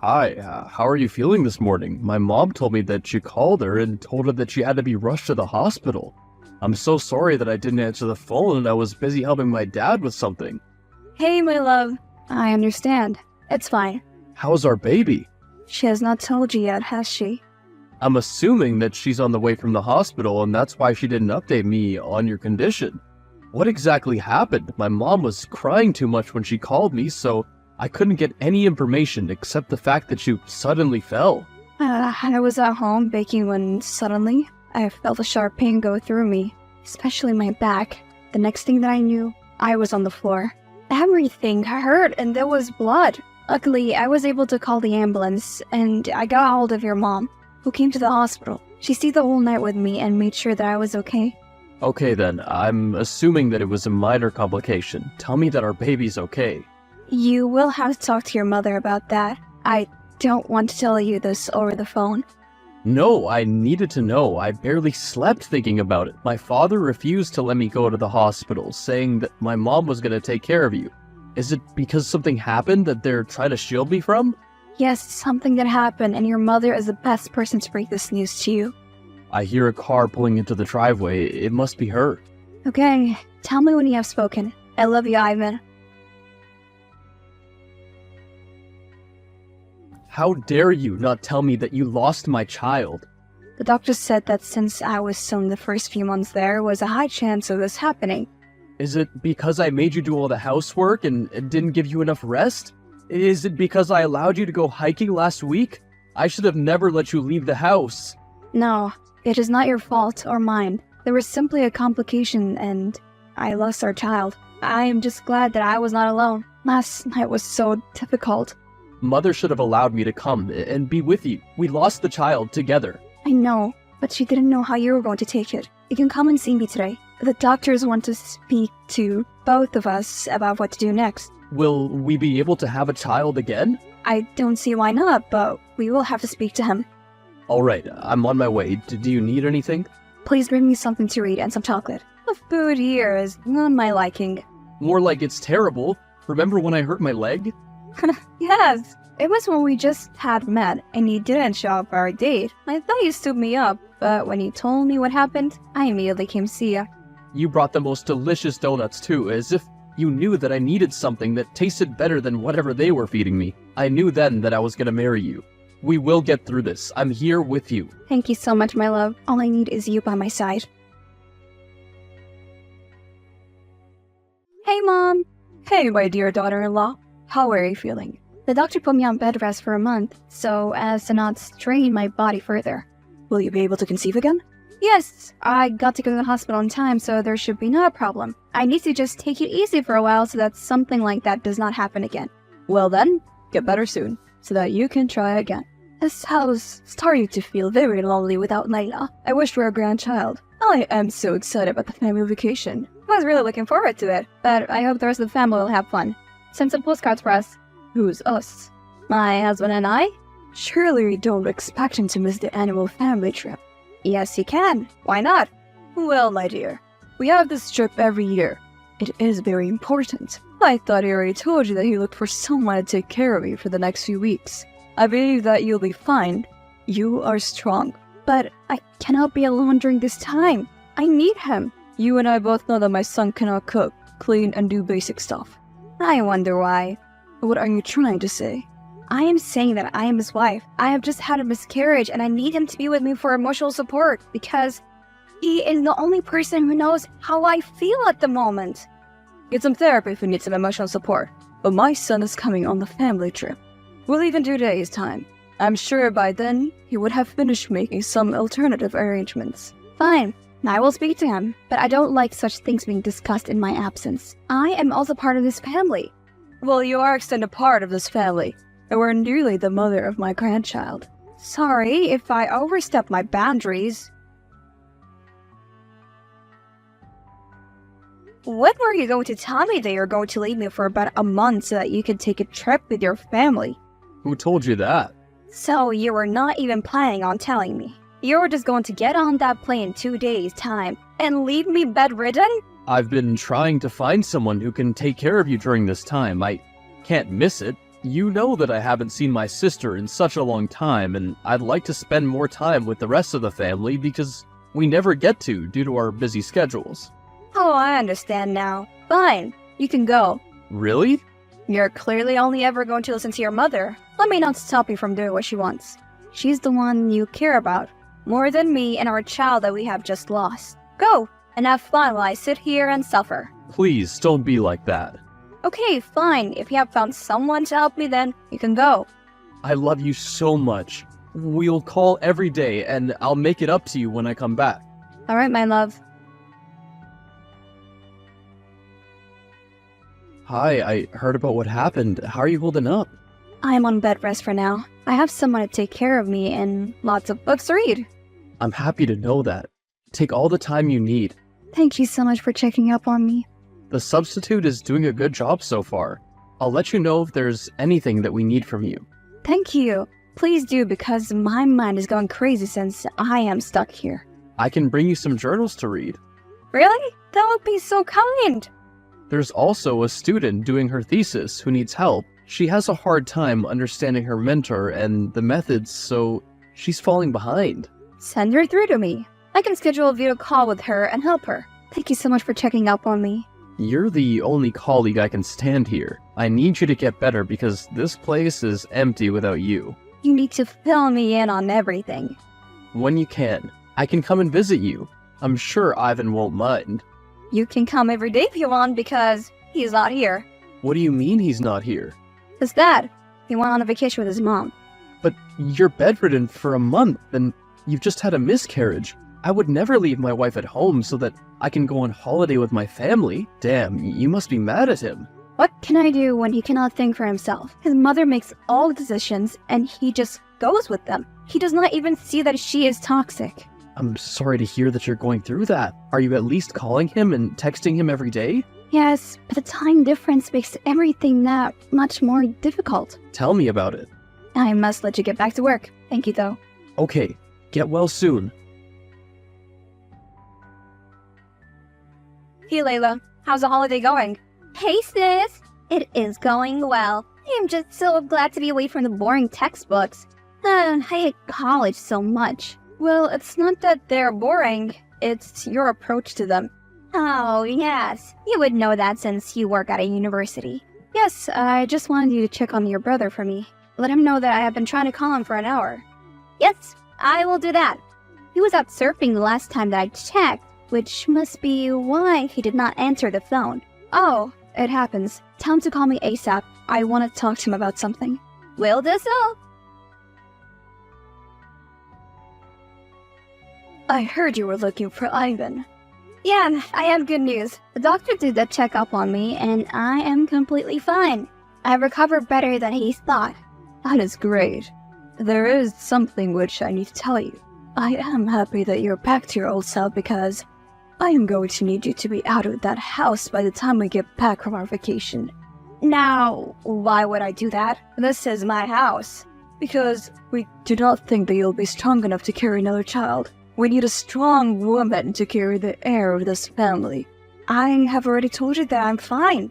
Hi, how are you feeling this morning? My mom told me that you called her and told her that she had to be rushed to the hospital. I'm so sorry that I didn't answer the phone and I was busy helping my dad with something. Hey, my love. I understand. It's fine. How's our baby? She has not told you yet, has she? I'm assuming that she's on the way from the hospital and that's why she didn't update me on your condition. What exactly happened? My mom was crying too much when she called me, so I couldn't get any information except the fact that you suddenly fell. I was at home baking when suddenly I felt a sharp pain go through me, especially my back. The next thing that I knew, I was on the floor. Everything hurt and there was blood. Luckily, I was able to call the ambulance and I got hold of your mom, who came to the hospital. She stayed the whole night with me and made sure that I was okay. Okay then, I'm assuming that it was a minor complication. Tell me that our baby's okay. You will have to talk to your mother about that. I don't want to tell you this over the phone. No, I needed to know. I barely slept thinking about it. My father refused to let me go to the hospital, saying that my mom was going to take care of you. Is it because something happened that they're trying to shield me from? Yes, something that happened, and your mother is the best person to break this news to you. I hear a car pulling into the driveway. It must be her. Okay, tell me when you have spoken. I love you, Ivan. How dare you not tell me that you lost my child? The doctor said that since I was still in the first few months there was a high chance of this happening. Is it because I made you do all the housework and didn't give you enough rest? Is it because I allowed you to go hiking last week? I should have never let you leave the house. No, it is not your fault or mine. There was simply a complication and I lost our child. I am just glad that I was not alone. Last night was so difficult. Mother should have allowed me to come and be with you. We lost the child together. I know, but she didn't know how you were going to take it. You can come and see me today. The doctors want to speak to both of us about what to do next. Will we be able to have a child again? I don't see why not, but we will have to speak to him. Alright, I'm on my way. Do you need anything? Please bring me something to eat and some chocolate. The food here is not my liking. More like it's terrible. Remember when I hurt my leg? Yes, it was when we just had met and you didn't show up for our date. I thought you stood me up, but when you told me what happened, I immediately came to see you. You brought the most delicious donuts too, as if you knew that I needed something that tasted better than whatever they were feeding me. I knew then that I was gonna marry you. We will get through this. I'm here with you. Thank you so much, my love. All I need is you by my side. Hey, Mom. Hey, my dear daughter-in-law. How are you feeling? The doctor put me on bed rest for a month, so as to not strain my body further. Will you be able to conceive again? Yes, I got to go to the hospital in time, so there should be no problem. I need to just take it easy for a while so that something like that does not happen again. Well then, get better soon, so that you can try again. This house is starting to feel very lonely without Layla. I wish for a grandchild. I am so excited about the family vacation. I was really looking forward to it, but I hope the rest of the family will have fun. Send some postcards for us. Who's us? My husband and I? Surely we don't expect him to miss the annual family trip. Yes, he can. Why not? Well, my dear, we have this trip every year. It is very important. I thought he already told you that he looked for someone to take care of you for the next few weeks. I believe that you'll be fine. You are strong. But I cannot be alone during this time. I need him. You and I both know that my son cannot cook, clean, and do basic stuff. I wonder why. What are you trying to say? I am saying that I am his wife. I have just had a miscarriage and I need him to be with me for emotional support because he is the only person who knows how I feel at the moment. Get some therapy if you need some emotional support. But my son is coming on the family trip. We'll leave in 2 days' time. I'm sure by then he would have finished making some alternative arrangements. Fine. I will speak to him, but I don't like such things being discussed in my absence. I am also part of this family. Well, you are extended part of this family, and we're nearly the mother of my grandchild. Sorry if I overstepped my boundaries. When were you going to tell me that you're going to leave me for about a month so that you can take a trip with your family? Who told you that? So you were not even planning on telling me. You were just going to get on that plane in 2 days' time and leave me bedridden? I've been trying to find someone who can take care of you during this time. I can't miss it. You know that I haven't seen my sister in such a long time, and I'd like to spend more time with the rest of the family because we never get to due to our busy schedules. Oh, I understand now. Fine, you can go. Really? You're clearly only ever going to listen to your mother. Let me not stop you from doing what she wants. She's the one you care about, more than me and our child that we have just lost. Go, and have fun while I sit here and suffer. Please, don't be like that. Okay, fine. If you have found someone to help me, then you can go. I love you so much. We'll call every day, and I'll make it up to you when I come back. Alright, my love. Hi, I heard about what happened. How are you holding up? I am on bed rest for now. I have someone to take care of me and lots of books to read. I'm happy to know that. Take all the time you need. Thank you so much for checking up on me. The substitute is doing a good job so far. I'll let you know if there's anything that we need from you. Thank you. Please do, because my mind is going crazy since I am stuck here. I can bring you some journals to read. Really? That would be so kind. There's also a student doing her thesis who needs help. She has a hard time understanding her mentor and the methods, so she's falling behind. Send her through to me. I can schedule a video call with her and help her. Thank you so much for checking up on me. You're the only colleague I can stand here. I need you to get better because this place is empty without you. You need to fill me in on everything. When you can, I can come and visit you. I'm sure Ivan won't mind. You can come every day if you want because he's not here. What do you mean he's not here? His dad. He went on a vacation with his mom. But you're bedridden for a month and you've just had a miscarriage. I would never leave my wife at home so that I can go on holiday with my family. Damn, you must be mad at him. What can I do when he cannot think for himself? His mother makes all the decisions and he just goes with them. He does not even see that she is toxic. I'm sorry to hear that you're going through that. Are you at least calling him and texting him every day? Yes, but the time difference makes everything that much more difficult. Tell me about it. I must let you get back to work. Thank you, though. Okay, get well soon. Hey, Layla. How's the holiday going? Hey sis, it is going well. I am just so glad to be away from the boring textbooks. I hate college so much. Well, it's not that they're boring. It's your approach to them. Oh yes, you would know that since you work at a university. Yes, I just wanted you to check on your brother for me. Let him know that I have been trying to call him for an hour. Yes, I will do that. He was out surfing the last time that I checked, which must be why he did not answer the phone. Oh, it happens. Tell him to call me ASAP. I want to talk to him about something. Will do so. I heard you were looking for Ivan. Yeah, I have good news. The doctor did a checkup on me, and I am completely fine. I recovered better than he thought. That is great. There is something which I need to tell you. I am happy that you're back to your old self because I am going to need you to be out of that house by the time we get back from our vacation. Now, why would I do that? This is my house. Because we do not think that you'll be strong enough to carry another child. We need a strong woman to carry the heir of this family. I have already told you that I'm fine.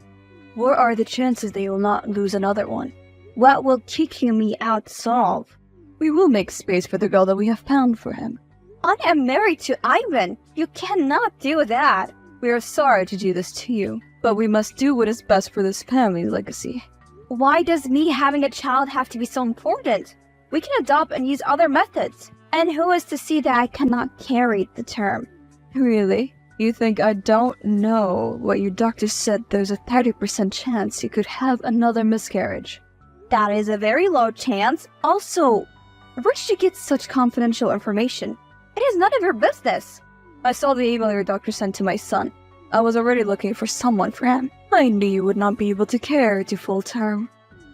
What are the chances that you'll not lose another one? What will kicking me out solve? We will make space for the girl that we have found for him. I am married to Ivan. You cannot do that. We are sorry to do this to you, but we must do what is best for this family's legacy. Why does me having a child have to be so important? We can adopt and use other methods. And who is to see that I cannot carry the term? Really? You think I don't know what your doctor said there's a 30% chance you could have another miscarriage? That is a very low chance. Also, where did you get such confidential information? It is none of your business. I saw the email your doctor sent to my son. I was already looking for someone for him. I knew you would not be able to carry to full term.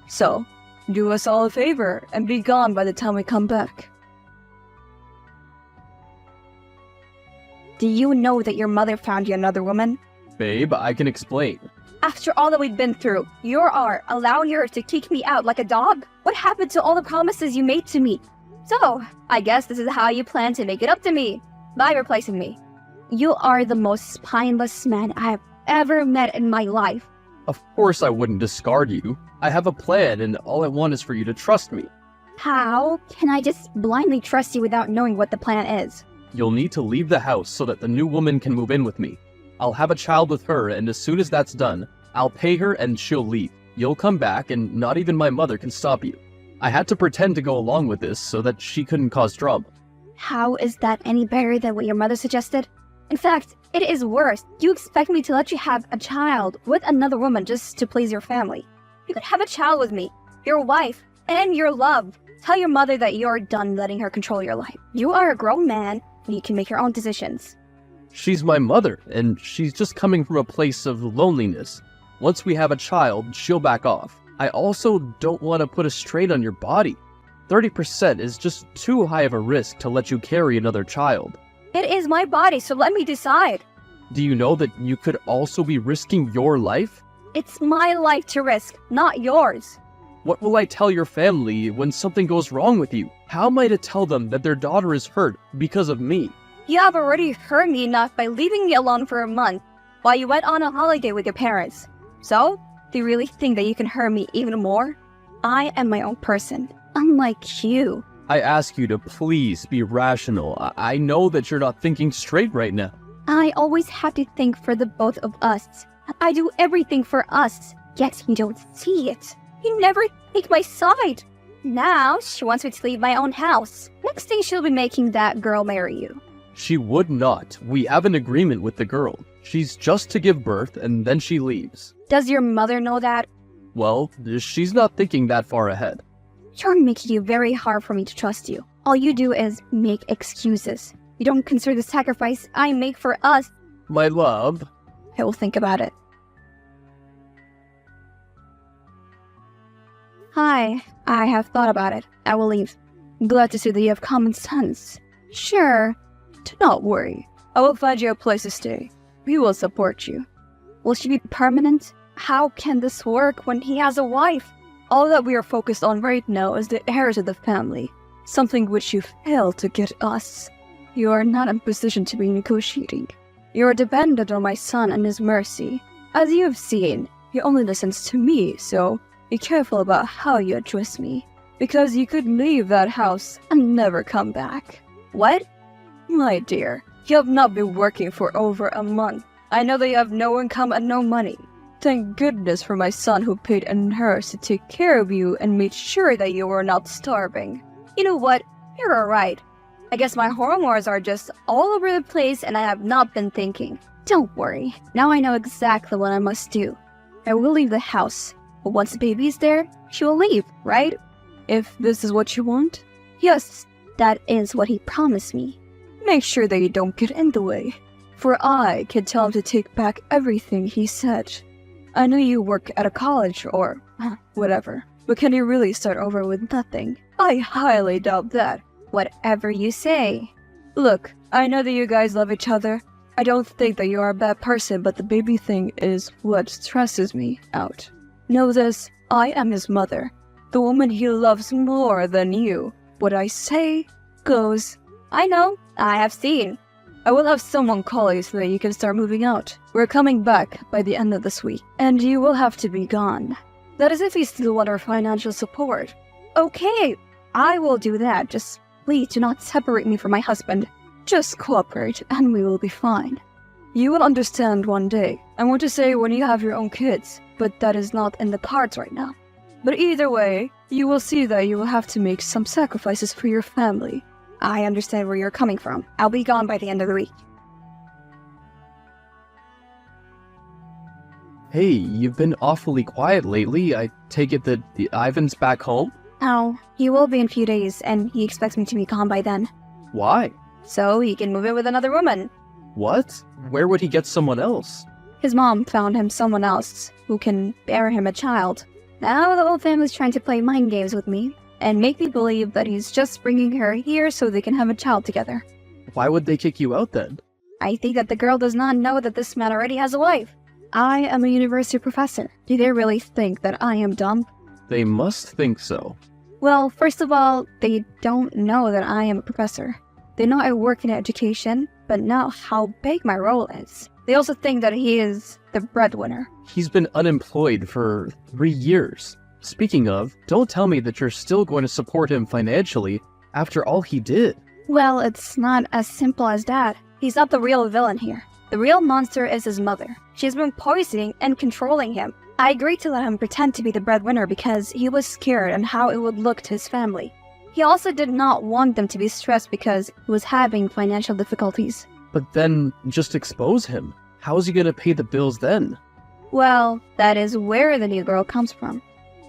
So, do us all a favor and be gone by the time we come back. Do you know that your mother found you another woman? Babe, I can explain. After all that we've been through, you are allowing her to kick me out like a dog? What happened to all the promises you made to me? So, I guess this is how you plan to make it up to me, by replacing me. You are the most spineless man I have ever met in my life. Of course I wouldn't discard you. I have a plan, and all I want is for you to trust me. How can I just blindly trust you without knowing what the plan is? You'll need to leave the house so that the new woman can move in with me. I'll have a child with her, and as soon as that's done, I'll pay her and she'll leave. You'll come back, and not even my mother can stop you. I had to pretend to go along with this so that she couldn't cause drama. How is that any better than what your mother suggested? In fact, it is worse. You expect me to let you have a child with another woman just to please your family. You could have a child with me, your wife, and your love. Tell your mother that you're done letting her control your life. You are a grown man, and you can make your own decisions. She's my mother, and she's just coming from a place of loneliness. Once we have a child, she'll back off. I also don't want to put a strain on your body. 30% is just too high of a risk to let you carry another child. It is my body, so let me decide. Do you know that you could also be risking your life? It's my life to risk, not yours. What will I tell your family when something goes wrong with you? How am I to tell them that their daughter is hurt because of me? You have already hurt me enough by leaving me alone for a month while you went on a holiday with your parents. So, do you really think that you can hurt me even more? I am my own person, unlike you. I ask you to please be rational. I know that you're not thinking straight right now. I always have to think for the both of us. I do everything for us, yet you don't see it. You never take my side. Now, she wants me to leave my own house. Next thing she'll be making that girl marry you. She would not. We have an agreement with the girl. She's just to give birth and then she leaves. Does your mother know that? Well, she's not thinking that far ahead. You're making it very hard for me to trust you. All you do is make excuses. You don't consider the sacrifice I make for us. My love. I will think about it. Hi, I have thought about it. I will leave. Glad to see that you have common sense. Sure, do not worry. I will find you a place to stay. We will support you. Will she be permanent? How can this work when he has a wife? All that we are focused on right now is the heirs of the family, something which you failed to get us. You are not in a position to be negotiating. You are dependent on my son and his mercy. As you have seen, he only listens to me, so be careful about how you address me, because you could leave that house and never come back. What? My dear, you have not been working for over a month. I know that you have no income and no money. Thank goodness for my son who paid a nurse to take care of you and made sure that you were not starving. You know what? You're alright. I guess my hormones are just all over the place and I have not been thinking. Don't worry. Now I know exactly what I must do. I will leave the house, but once the baby's there, she will leave, right? If this is what you want, Yes, that is what he promised me. make sure that you don't get in the way. For I can tell him to take back everything he said. I know you work at a college or whatever, but can you really start over with nothing? I highly doubt that. Whatever you say. Look, I know that you guys love each other. I don't think that you are a bad person, but the baby thing is what stresses me out. Know this, I am his mother, the woman he loves more than you. What I say goes. I know. I have seen. I will have someone call you so that you can start moving out. We're coming back by the end of this week, and you will have to be gone. That is if you still want our financial support. Okay, I will do that. Just please do not separate me from my husband. Just cooperate, and we will be fine. You will understand one day. I want to say when you have your own kids, but that is not in the cards right now. But either way, you will see that you will have to make some sacrifices for your family. I understand where you're coming from. I'll be gone by the end of the week. Hey, you've been awfully quiet lately. I take it that the Ivan's back home? Oh, he will be in a few days, and he expects me to be gone by then. Why? So he can move in with another woman. What? Where would he get someone else? His mom found him someone else who can bear him a child. Now the whole family's trying to play mind games with me and make me believe that he's just bringing her here so they can have a child together. Why would they kick you out then? I think that the girl does not know that this man already has a wife. I am a university professor. Do they really think that I am dumb? They must think so. Well, first of all, they don't know that I am a professor. They know I work in education, but not how big my role is. They also think that he is the breadwinner. He's been unemployed for 3 years. Speaking of, don't tell me that you're still going to support him financially after all he did. Well, it's not as simple as that. He's not the real villain here. The real monster is his mother. She's been poisoning and controlling him. I agreed to let him pretend to be the breadwinner because he was scared on how it would look to his family. He also did not want them to be stressed because he was having financial difficulties. But then, just expose him. How's he gonna pay the bills then? Well, that is where the new girl comes from.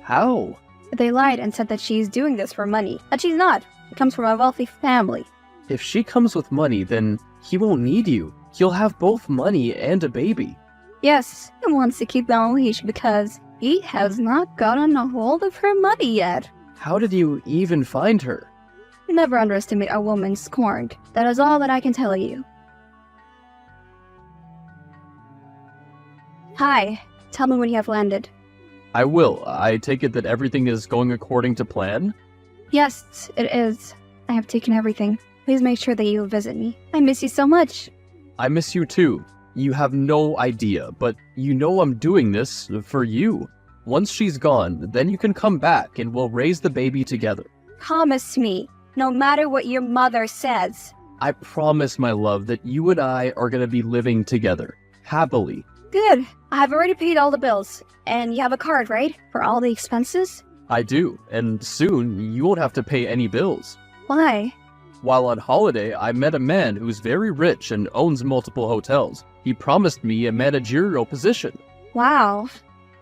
How? They lied and said that she's doing this for money. But she's not. She comes from a wealthy family. If she comes with money, then he won't need you. He'll have both money and a baby. Yes, he wants to keep them on leash because he has not gotten a hold of her money yet. How did you even find her? Never underestimate a woman scorned. That is all that I can tell you. Hi, tell me when you have landed. I will. I take it that everything is going according to plan? Yes, it is. I have taken everything. Please make sure that you visit me. I miss you so much. I miss you too. You have no idea, but you know I'm doing this for you. Once she's gone, then you can come back and we'll raise the baby together. Promise me, no matter what your mother says. I promise, my love, that you and I are gonna be living together. Happily. Good. I've already paid all the bills. And you have a card, right? For all the expenses? I do, and soon you won't have to pay any bills. Why? While on holiday, I met a man who's very rich and owns multiple hotels. He promised me a managerial position. Wow.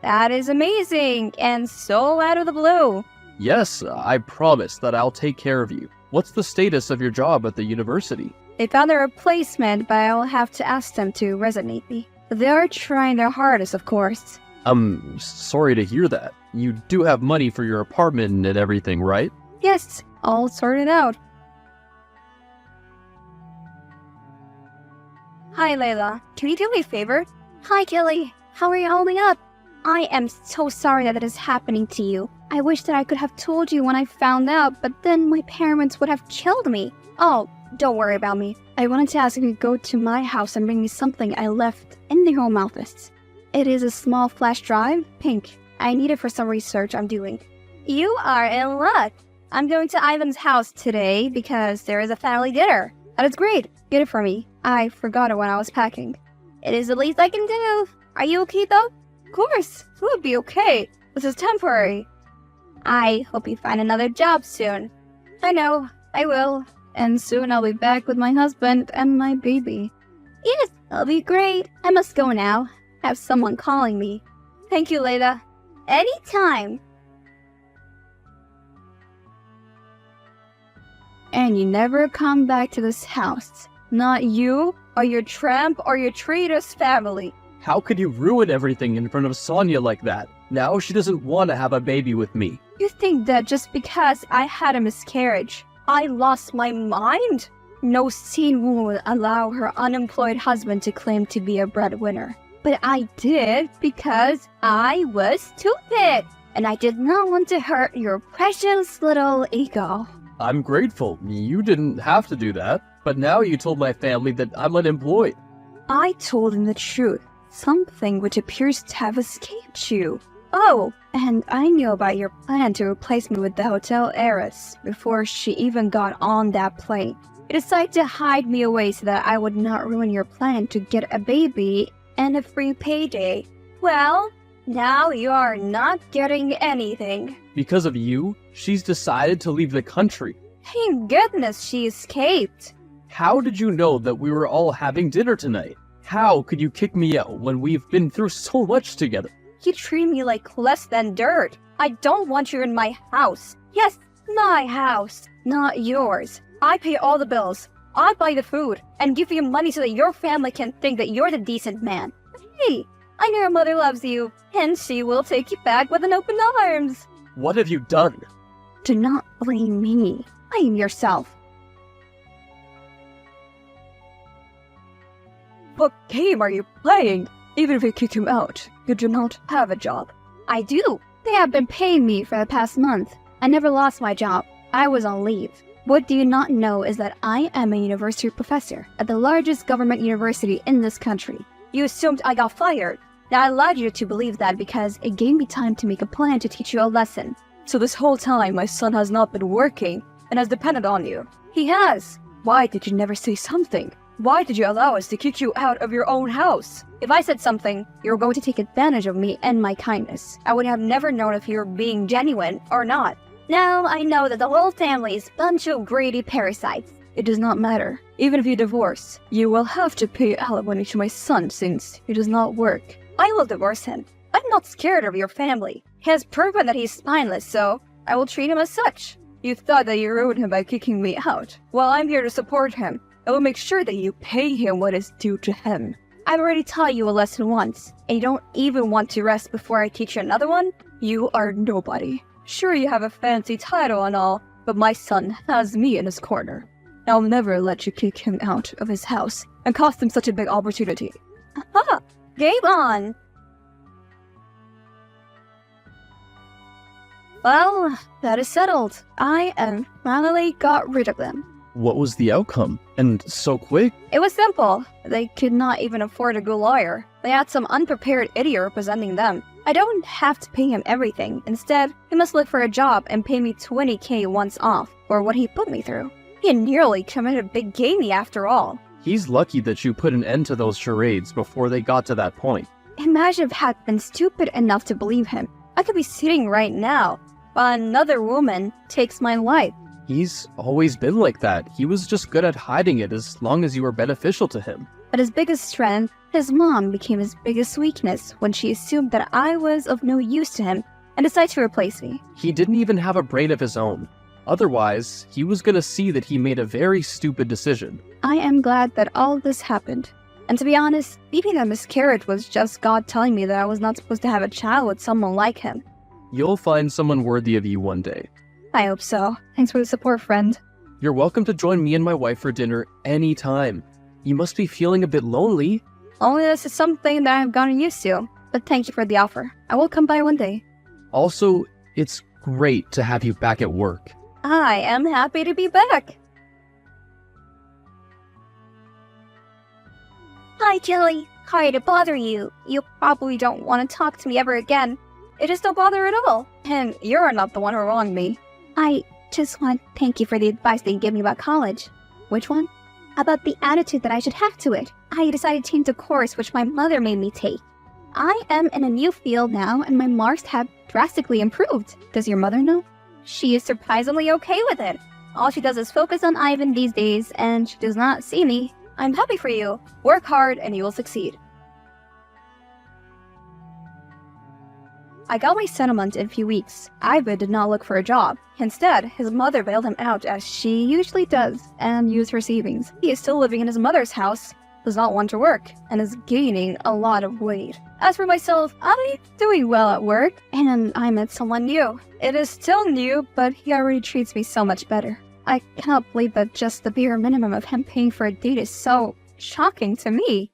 That is amazing and so out of the blue. Yes, I promise that I'll take care of you. What's the status of your job at the university? They found a replacement, but I'll have to ask them to resignate me. They are trying their hardest, of course. I'm sorry to hear that. You do have money for your apartment and everything, right? Yes, all sorted out. Hi, Layla. Can you do me a favor? Hi, Kelly. How are you holding up? I am so sorry that it is happening to you. I wish that I could have told you when I found out, but then my parents would have killed me. Oh, don't worry about me. I wanted to ask if you could go to my house and bring me something I left in the home office. It is a small flash drive, pink. I need it for some research I'm doing. You are in luck. I'm going to Ivan's house today because there is a family dinner. That is great. Get it for me. I forgot it when I was packing. It is the least I can do. Are you okay though? Of course. It would be okay. This is temporary. I hope you find another job soon. I know. I will. And soon I'll be back with my husband and my baby. Yes, that'll be great. I must go now. I have someone calling me. Thank you, Layla. Anytime. And you never come back to this house. Not you, or your tramp, or your traitorous family. How could you ruin everything in front of Sonia like that? Now she doesn't want to have a baby with me. You think that just because I had a miscarriage, I lost my mind? No sane woman would allow her unemployed husband to claim to be a breadwinner. But I did because I was stupid. And I did not want to hurt your precious little ego. I'm grateful. You didn't have to do that. But now you told my family that I'm unemployed. I told them the truth. Something which appears to have escaped you. Oh, and I knew about your plan to replace me with the hotel heiress before she even got on that plane. You decided to hide me away so that I would not ruin your plan to get a baby and a free payday. Well, now you are not getting anything. Because of you, she's decided to leave the country. Thank goodness she escaped. How did you know that we were all having dinner tonight? How could you kick me out when we've been through so much together? You treat me like less than dirt. I don't want you in my house. Yes, my house, not yours. I pay all the bills. I buy the food and give you money so that your family can think that you're the decent man. But hey, I know your mother loves you, and she will take you back with an open arms. What have you done? Do not blame me. Blame yourself. What game are you playing? Even if you kick him out, you do not have a job. I do. They have been paying me for the past month. I never lost my job. I was on leave. What do you not know is that I am a university professor at the largest government university in this country. You assumed I got fired. Now I allowed you to believe that because it gave me time to make a plan to teach you a lesson. So this whole time my son has not been working and has depended on you. He has. Why did you never say something? Why did you allow us to kick you out of your own house? If I said something, you were going to take advantage of me and my kindness. I would have never known if you were being genuine or not. Now I know that the whole family is a bunch of greedy parasites. It does not matter. Even if you divorce, you will have to pay alimony to my son since he does not work. I will divorce him. I'm not scared of your family. He has proven that he's spineless, so I will treat him as such. You thought that you ruined him by kicking me out. Well, I'm here to support him. I will make sure that you pay him what is due to him. I've already taught you a lesson once, and you don't even want to rest before I teach you another one? You are nobody. Sure, you have a fancy title and all, but my son has me in his corner. I'll never let you kick him out of his house and cost him such a big opportunity. Aha! Game on! Well, that is settled. I am finally got rid of them. What was the outcome? And so quick? It was simple. They could not even afford a good lawyer. They had some unprepared idiot representing them. I don't have to pay him everything. Instead, he must look for a job and pay me $20,000 once off for what he put me through. He nearly committed a big gamey after all. He's lucky that you put an end to those charades before they got to that point. Imagine if I had been stupid enough to believe him. I could be sitting right now while another woman takes my life. He's always been like that. He was just good at hiding it as long as you were beneficial to him. But his biggest strength, his mom, became his biggest weakness when she assumed that I was of no use to him and decided to replace me. He didn't even have a brain of his own. Otherwise, he was gonna see that he made a very stupid decision. I am glad that all this happened. And to be honest, maybe that miscarriage was just God telling me that I was not supposed to have a child with someone like him. You'll find someone worthy of you one day. I hope so. Thanks for the support, friend. You're welcome to join me and my wife for dinner anytime. You must be feeling a bit lonely. Loneliness is something that I've gotten used to, but thank you for the offer. I will come by one day. Also, it's great to have you back at work. I am happy to be back. Hi, Jelly. Sorry to bother you. You probably don't want to talk to me ever again. It just don't bother at all. And you're not the one who wronged me. I just want to thank you for the advice that you gave me about college. Which one? About the attitude that I should have to it. I decided to change the course which my mother made me take. I am in a new field now and my marks have drastically improved. Does your mother know? She is surprisingly okay with it. All she does is focus on Ivan these days and she does not see me. I'm happy for you. Work hard and you will succeed. I got my settlement in a few weeks. Ivan did not look for a job. Instead, his mother bailed him out as she usually does and used her savings. He is still living in his mother's house, does not want to work, and is gaining a lot of weight. As for myself, I'm doing well at work, and I met someone new. It is still new, but he already treats me so much better. I cannot believe that just the bare minimum of him paying for a date is so shocking to me.